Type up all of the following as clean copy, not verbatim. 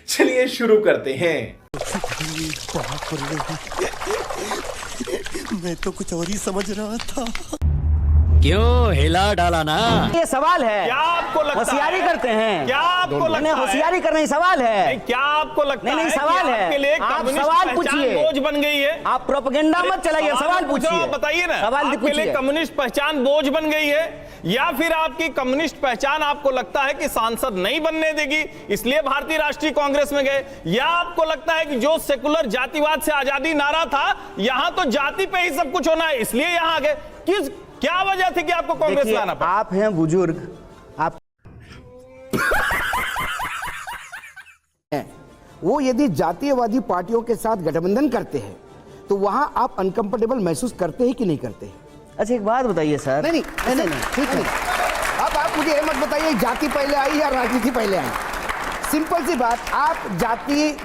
चलिए शुरू करते हैं। मैं तो कुछ और ही समझ रहा था। क्यों हिला डाला ना? ये सवाल है। क्या आपको लगता है होशियारी करते हैं? क्या आपको लगता है होशियारी करना ही सवाल है। नहीं, क्या आपको लगता नहीं, है सवाल कि है। आपके लिए आप कम्युनिस्ट सवाल पहचान पूछिए। बोझ बन गई है? आप प्रोपेगेंडा मत चलाइए, सवाल पूछिए। बताइए ना, सवाल आपके लिए पूछिए। कम्युनिस्ट पहचान बोझ बन गई है या फिर आपकी कम्युनिस्ट पहचान आपको लगता है कि सांसद नहीं बनने देगी इसलिए भारतीय राष्ट्रीय कांग्रेस में गए, या आपको लगता है कि जो सेकुलर जातिवाद से आजादी नारा था यहां तो जाति पे ही सब कुछ होना है इसलिए यहां आ गए? किस क्या वजह थी कि आपको कांग्रेस में आना पड़ा? आप हैं बुजुर्ग, आप वो यदि जातीयवादी पार्टियों के साथ गठबंधन करते हैं तो वहां आप अनकंफर्टेबल महसूस करते हैं कि नहीं करते हैं? अच्छा एक बात बताइए सर। नहीं, ठीक है। अब आप मुझे ये मत बताइए जाति पहले आई या राजनीति पहले आई। सिंपल सी बात, आप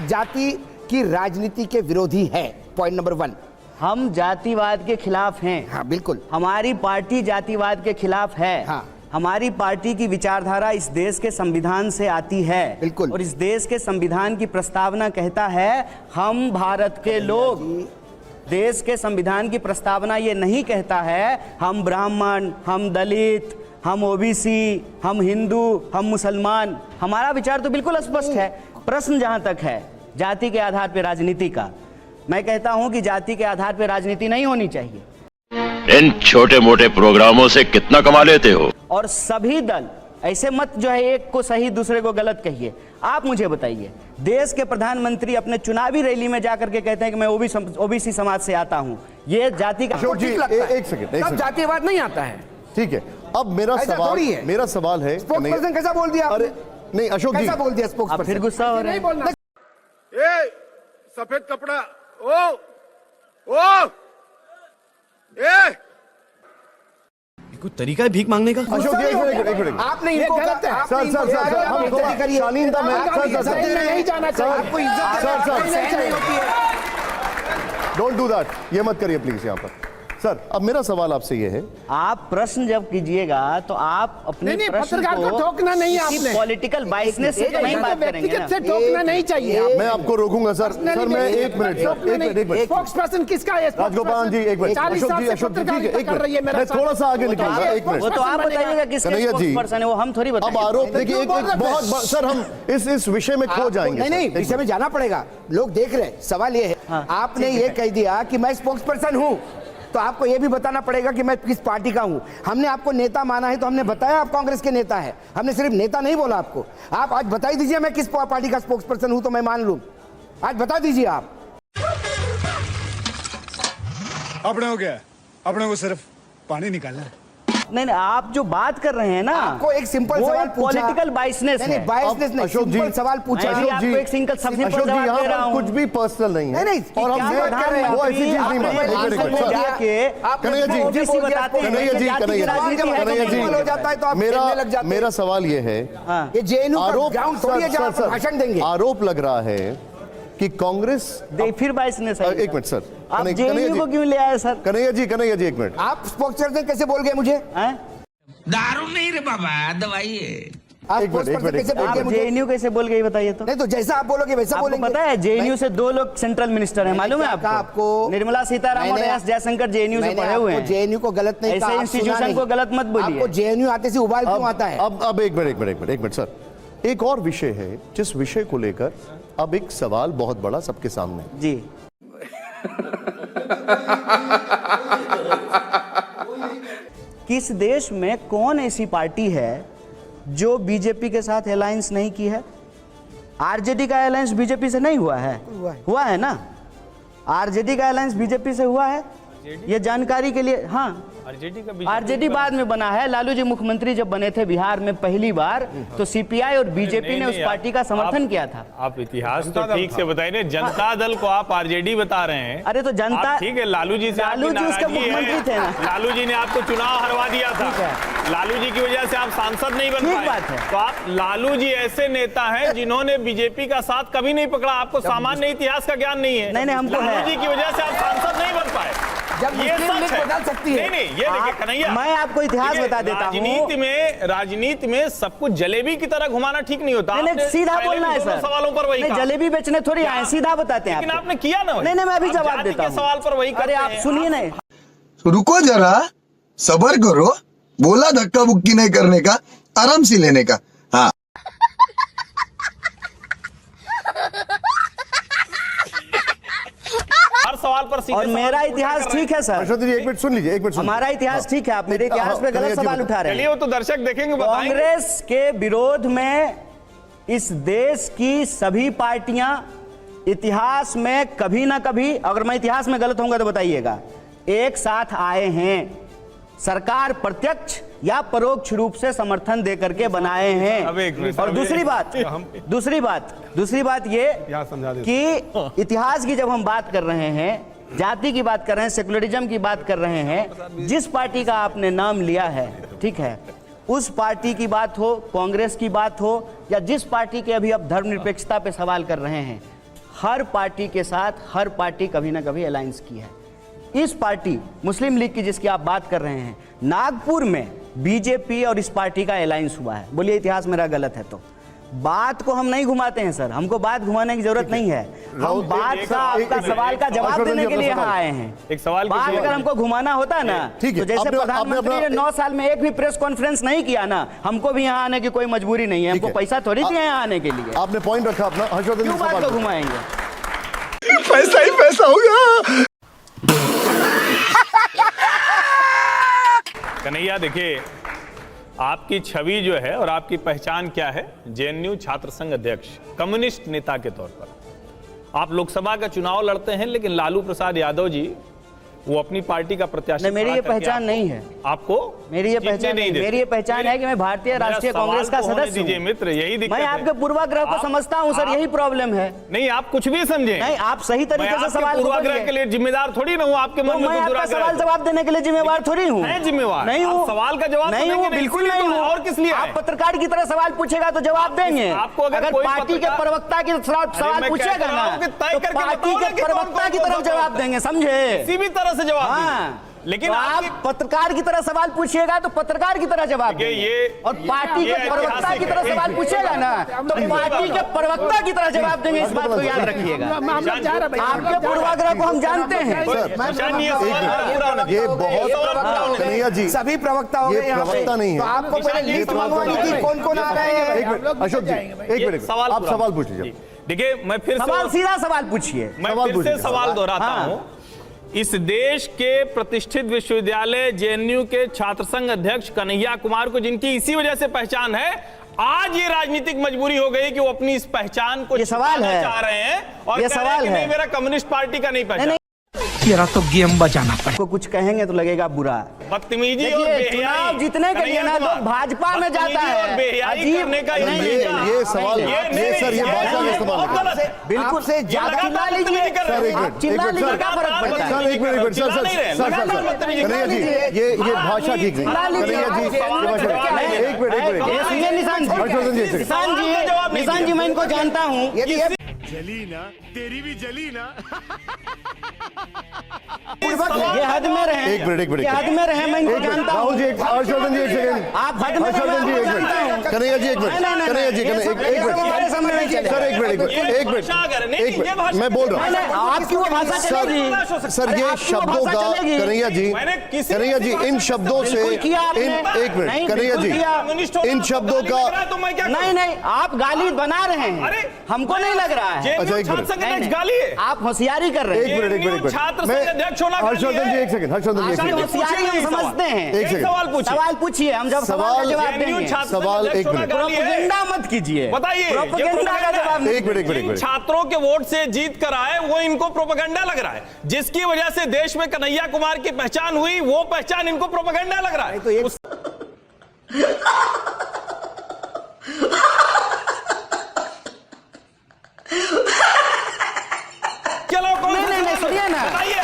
जाति की राजनीति के विरोधी है, पॉइंट नंबर 1। हम जातिवाद के खिलाफ हैं। हाँ बिल्कुल। हमारी पार्टी जातिवाद के खिलाफ है। हाँ। हमारी पार्टी की विचारधारा इस देश के संविधान से आती है। बिल्कुल। और इस देश के संविधान की प्रस्तावना कहता है हम भारत के लोग। देश के संविधान की प्रस्तावना ये नहीं कहता है हम ब्राह्मण, हम दलित, हम ओबीसी, हम हिंदू, हम मुसलमान। हमारा विचार तो बिल्कुल स्पष्ट है। प्रश्न जहां तक है जाति के आधार पर राजनीति का, मैं कहता हूं कि जाति के आधार पर राजनीति नहीं होनी चाहिए। इन छोटे मोटे प्रोग्रामों से कितना कमा लेते हो? और सभी दल ऐसे मत जो है एक को सही दूसरे को गलत कहिए। आप मुझे बताइए, देश के प्रधानमंत्री अपने चुनावी रैली में जाकर के कहते हैं कि मैं ओबीसी समाज से आता हूं, ये जाति का अशोक जी एक सेकंड, जातीयवाद नहीं आता है। ठीक है। अब मेरा सवाल है स्पोक्सपर्सन कैसा बोल दिया? अरे नहीं अशोक जी, कैसा बोल दिया स्पोक्सपर्सन? फिर गुस्सा हो रहा है। सफेद कपड़ा ओ कोई तरीका है भीख मांगने का? अशोक जी एक मिनट। आपने इनको सर हम थोड़ा शालीनता में नहीं जाना चाहिए। आपको डोंट डू दैट, ये मत करिए प्लीज यहाँ पर। सर अब मेरा सवाल आपसे ये है, आप प्रश्न जब कीजिएगा तो आप अपने प्रश्न को ठोकना नहीं, आपने पॉलिटिकल बाइसनेस से नहीं बात करेंगे ना। ठोकना नहीं चाहिए। मैं आपको रोकूंगा सर। सर मैं एक मिनट स्पोक्सपर्सन किसका है? राजगोपाल जी एक मिनट। अशोक जी ठीक है, एक मिनट मैं थोड़ा सा आगे निकलूंगा। एक मिनट वो तो आप बताइएगा किसका स्पोक्सपर्सन है, वो हम थोड़ी अब बताएंगे। आरोप देखिए एक बहुत सर हम इस विषय में खो जाएंगे। नहीं विषय में जाना पड़ेगा, लोग देख रहे हैं। सवाल ये है, आपने ये कह दिया कि मैं स्पोक्सपर्सन हूँ तो आपको यह भी बताना पड़ेगा कि मैं किस पार्टी का हूं। हमने आपको नेता माना है तो हमने बताया आप कांग्रेस के नेता है। हमने सिर्फ नेता नहीं बोला आपको। आप आज बता ही दीजिए मैं किस पार्टी का स्पोक्सपर्सन हूं तो मैं मान लूं। आज बता दीजिए आप। अपने हो गया, अपने को सिर्फ पानी निकालना है। नहीं आप जो बात कर रहे हैं ना, आपको एक सिंपल वो सवाल एक पॉलिटिकल बाइसनेस है। नहीं बाइसनेस नहीं, अशोक जी सिंपल सवाल पूछा। मैं भी आपको एक सिंपल अशोक जी यहाँ पर कुछ भी पर्सनल नहीं है। नहीं, और हम वो ऐसी चीज नहीं मानते। कन्हैया जी मेरा सवाल ये है, भाषण देंगे। आरोप लग रहा है कि कांग्रेस फिर बाइसनेस है। एक मिनट सर, आप जेएनयू को क्यों ले आए सर? कन्हैया जी एक मिनट। आप स्पोक्सपर्सन कैसे बोल गए मुझे? दारू नहीं रे बाबा, दवाई है। आप स्पोक्सपर्सन कैसे बोल गए मुझे? जेएनयू कैसे बोल गए बताइए तो? नहीं तो जैसा आप बोलोगे वैसा आपको बोलेंगे। पता है जेएनयू से 2 लोग सेंट्रल मिनिस्टर हैं, मालूम है आपको? निर्मला सीतारामन और एस जयशंकर जेएनयू से पढ़े हुए हैं। जेएनयू को गलत नहीं कहा, ऐसे इंस्टीट्यूशन को गलत मत बोलिए। आपको जेएनयू आते से उबाल क्यों आता है? अब एक मिनट सर, एक और विषय है जिस विषय को लेकर अब एक सवाल बहुत बड़ा सबके सामने जी। किस देश में कौन ऐसी पार्टी है जो बीजेपी के साथ अलायंस नहीं की है? आरजेडी का अलायंस बीजेपी से नहीं हुआ है? हुआ है ना? आरजेडी का अलायंस बीजेपी से हुआ है, ये जानकारी के लिए। हाँ आरजेडी बाद में बना है। लालू जी मुख्यमंत्री जब बने थे बिहार में पहली बार तो सीपीआई और बीजेपी ने उस पार्टी का समर्थन किया था। आप इतिहास तो ठीक से बताइए ना, जनता दल को आप आरजेडी बता रहे हैं। अरे तो जनता ठीक है, लालू जी से उसके मुख्यमंत्री थे ना। लालू जी ने आपको चुनाव हरवा दिया था, लालू जी की वजह से आप सांसद नहीं बन पाए। बात है। तो आप लालू जी ऐसे नेता हैं जिन्होंने बीजेपी का साथ कभी नहीं पकड़ा। आपको सामान्य इतिहास का ज्ञान नहीं है। नहीं हमको लालू जी की वजह से आप सांसद नहीं बन पाए। जब ये मुस्लिम सच लीग है। बदल सकती है। नहीं ये देखिए कन्हैया, मैं आपको इतिहास देखिए, बता देता हूँ। राजनीति में सब कुछ जलेबी की तरह घुमाना ठीक नहीं होता। नहीं, आपने सीधा पहले बोलना भी है दोनों सर। सवालों पर वही नहीं, कहा। जलेबी बेचने थोड़ी आए, सीधा बताते हैं लेकिन आपको। आपने किया ना वही। नहीं, मैं अभी आप जवाब जाति देता के हूँ। सवाल पर वही अरे करते आप हैं। सुनिए ना, रुको जरा, सबर करो, बोला धक्का मुक्की नहीं करने का, आराम से लेने का। हाँ, हर सवाल पर सीधे और सवाल मेरा पर इतिहास उल्टा कर ठीक है सर, हर्षवर्धन जी एक मिनट सुन लीजिए, एक मिनट सुन हमारा इतिहास ठीक है, आप मेरे इतिहास पे गलत कन्हैया जी सवाल उठा रहे चलिए हैं। वो तो दर्शक देखेंगे, बताएंगे। कांग्रेस के विरोध में इस देश की सभी पार्टियां इतिहास में कभी ना कभी, अगर मैं इतिहास में गलत होऊंगा तो बताइएगा, एक साथ आए हैं। सरकार प्रत्यक्ष या परोक्ष रूप से समर्थन दे करके बनाए अब एक हैं। मिनट, और अब दूसरी बात ये कि इतिहास की जब हम बात कर रहे हैं, जाति की बात कर रहे हैं, सेकुलरिज्म की बात कर रहे हैं, जिस पार्टी का आपने नाम लिया है, ठीक है, उस पार्टी की बात हो, कांग्रेस की बात हो, या जिस पार्टी के अभी आप धर्मनिरपेक्षता पे सवाल कर रहे हैं, हर पार्टी के साथ हर पार्टी कभी ना कभी अलायंस की है। इस पार्टी मुस्लिम लीग की जिसकी आप बात कर रहे हैं, नागपुर में बीजेपी और इस पार्टी का अलायंस हुआ है। बोलिए इतिहास मेरा गलत है तो? बात को हम नहीं घुमाते हैं सर, हमको बात घुमाने की जरूरत नहीं है। हम बात का, आपका सवाल का जवाब देने के लिए यहाँ आए हैं। एक सवाल बात अगर हमको घुमाना होता ना, ठीक है, तो जैसे प्रधानमंत्री ने 9 साल में एक भी प्रेस कॉन्फ्रेंस नहीं किया ना, हमको भी यहाँ आने की कोई मजबूरी नहीं है। हमको पैसा थोड़ी दिया यहाँ आने के लिए। आपने पॉइंट रखा अपना। हर्षवर्धन जी क्यों बात सवाल को घुमाएंगे? पैसा ही पैसा होगा। कन्हैया देखिए, आपकी छवि जो है और आपकी पहचान क्या है? जेएनयू छात्र संघ अध्यक्ष, कम्युनिस्ट नेता के तौर पर आप लोकसभा का चुनाव लड़ते हैं, लेकिन लालू प्रसाद यादव जी वो अपनी पार्टी का प्रत्याशी। नहीं, मेरी ये पहचान नहीं है। आपको मेरी ये पहचान नहीं, मेरी ये पहचान है कि मैं भारतीय राष्ट्रीय कांग्रेस का सदस्य हूं। मित्र, यही दिक्कत मैं आपके पूर्वाग्रह को समझता हूं सर, यही प्रॉब्लम है। नहीं, आप कुछ भी समझे नहीं, आप सही तरीके से सवाल पूर्वाग्रह के लिए जिम्मेदार थोड़ी ना हूं। आपके मन में मैं आपका सवाल जवाब देने के लिए जिम्मेवार थोड़ी हूँ। जिम्मेवार नहीं हूँ, सवाल का जवाब नहीं हूँ, बिल्कुल नहीं हूँ। और किस लिए आप पत्रकार की तरह सवाल पूछेगा तो जवाब देंगे। आपको अगर पार्टी के प्रवक्ता की सवाल पूछेगा ना, तो पार्टी के प्रवक्ता की तरफ जवाब देंगे, समझे? किसी भी तरह से जवाब। लेकिन तो आप पत्रकार की तरह सवाल पूछिएगा तो पत्रकार की तरह जवाब देंगे, और पार्टी के प्रवक्ता की तरह सवाल पूछेगा ना, तो पार्टी के प्रवक्ता की तरह जवाब देंगे। इस बात को याद रखिएगा। आपके पूर्वाग्रह को हम जानते हैं। ये बहुत, कन्हैया जी सभी प्रवक्ता हो गए यहाँ पे। प्रवक्ता नहीं है, तो आपको पहले लिस्ट मंगवानी थी, कौन कौन आ रहे हैं। एक मिनट अशोक जी, एक मिनट आप सवाल पूछ लीजिए। देखिए, मैं फिर सवाल सीधा सवाल पूछिए। मैं फिर से सवाल दोहराता हूं। इस देश के प्रतिष्ठित विश्वविद्यालय जेएनयू के छात्र संघ अध्यक्ष कन्हैया कुमार को, जिनकी इसी वजह से पहचान है, आज ये राजनीतिक मजबूरी हो गई कि वो अपनी इस पहचान को ये सवाल है, चाह रहे हैं और ये कह रहे हैं सवाल कि है। नहीं, मेरा कम्युनिस्ट पार्टी का नहीं पहचान। तेरा तो गेम बजाना पड़ेगा। को कुछ कहेंगे तो लगेगा बुरा। बदतमीजी और देखिए, बेहयाई, चुनाव जीतने के लिए ना लोग भाजपा में जाता है। और बेहयाई करने का नहीं, ये सवाल, ये सर, ये भाषा का इस्तेमाल है। बिल्कुल से ज्यादा चिल्ला लीजिए, आप चिल्ला लीजिए, क्या फर्क पड़ता है? सर एक मिनट सर कन्हैया जी, ये भाषा ठीक नहीं। कन्हैया जी एक मिनट सुनिए निशान जी, मैं इनको जानता हूँ। जली ना, तेरी भी जली ना। ये हद में रहे, एक मिनट ये हद में रहे, मैं इनको जानता हूँ। राहुल जी, हर्षवर्धन जी एक सेकंड, आप हद में हर्षवर्धन जी एक मिनट, कन्हैया जी एक मिनट, कन्हैया जी एक मिनट, मैं बोल रहा हूँ। आपकी वो भाषा चलेगी सर ये शब्दों का, कन्हैया जी इन शब्दों से, एक मिनट कन्हैया जी, इन शब्दों का नहीं, आप गाली बना रहे हैं, हमको नहीं लग रहा है। अच्छा एक मिनट, गाली है, आप होशियारी कर रहे हैं। एक मिनट छात्र संघ अध्यक्ष होना हर्षवर्धन जी एक सेकंड, हर्षवर्धन जी एक सेकंड, होशियारी हम समझते हैं। एक सेकंड, सवाल पूछिए, हम जब सवाल का जवाब देंगे। सवाल एक मिनट, प्रोपेगेंडा मत कीजिए, बताइए, प्रोपेगेंडा का जवाब एक मिनट, छात्रों के वोट से जीत कर आए, वो इनको प्रोपेगेंडा लग रहा है। जिसकी वजह से देश में कन्हैया कुमार की पहचान हुई, वो पहचान इनको प्रोपेगेंडा लग रहा है। तो एक चलो कौन नहीं, सुनिए ना, बताइए,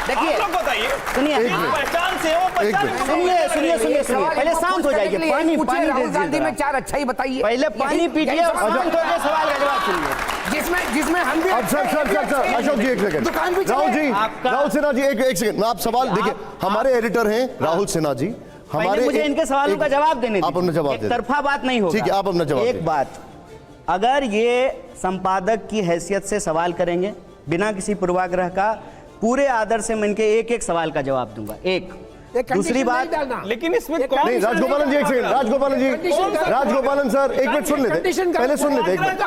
देखिए, आप लोग बताइए, सुनिए, पहचान से वो पहचान, सुनिए, पहले शांत हो जाइए, पानी राहुल गांधी दीजिए, में 4 अच्छा ही बताइए। पहले पानी पीजिए और शांत होकर सवाल का जवाब सुनिए। जिसमें जिसमें हम भी अब सर अशोक जी एक सेकंड, दुकान भी राहुल जी, आपका- राहुल सिन्हा जी एक सेकंड, आप सवाल देखिए, हमारे एडिटर हैं राहुल सिन्हा जी, पहले मुझे इनके सवालों का जवाब देने आप अपना जवाब एक दे तरफा बात नहीं होगा। ठीक है, आप अपना जवाब एक दें। बात, अगर ये संपादक की हैसियत से सवाल करेंगे बिना किसी पूर्वाग्रह का, पूरे आदर से मैं इनके एक एक सवाल का जवाब दूंगा। एक दूसरी बात, लेकिन इसमें कौन नहीं, राजगोपालन जी एक सेकंड, राजगोपालन सर एक मिनट सुन लेते, पहले सुन लेते, एक मिनट,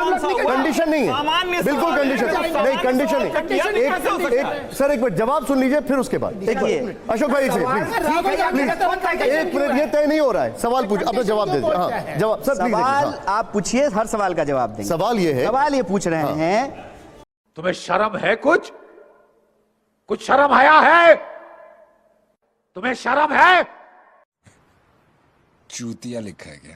कंडीशन नहीं है, बिल्कुल कंडीशन नहीं, कंडीशन नहीं, एक सर एक मिनट जवाब सुन लीजिए, फिर उसके बाद एक मिनट, अशोक भाई एक सेकंड प्लीज, एक मिनट, ये तय नहीं हो रहा है, सवाल पूछ, अपना जवाब दे दीजिए। हाँ जवाब सर प्लीज, सवाल आप पूछिए, हर सवाल का जवाब देंगे। सवाल ये है, सवाल ये पूछ रहे हैं, तुम्हें शर्म है? कुछ शर्म आया है? तुम्हें शर्म है? चूतिया लिखा है क्या?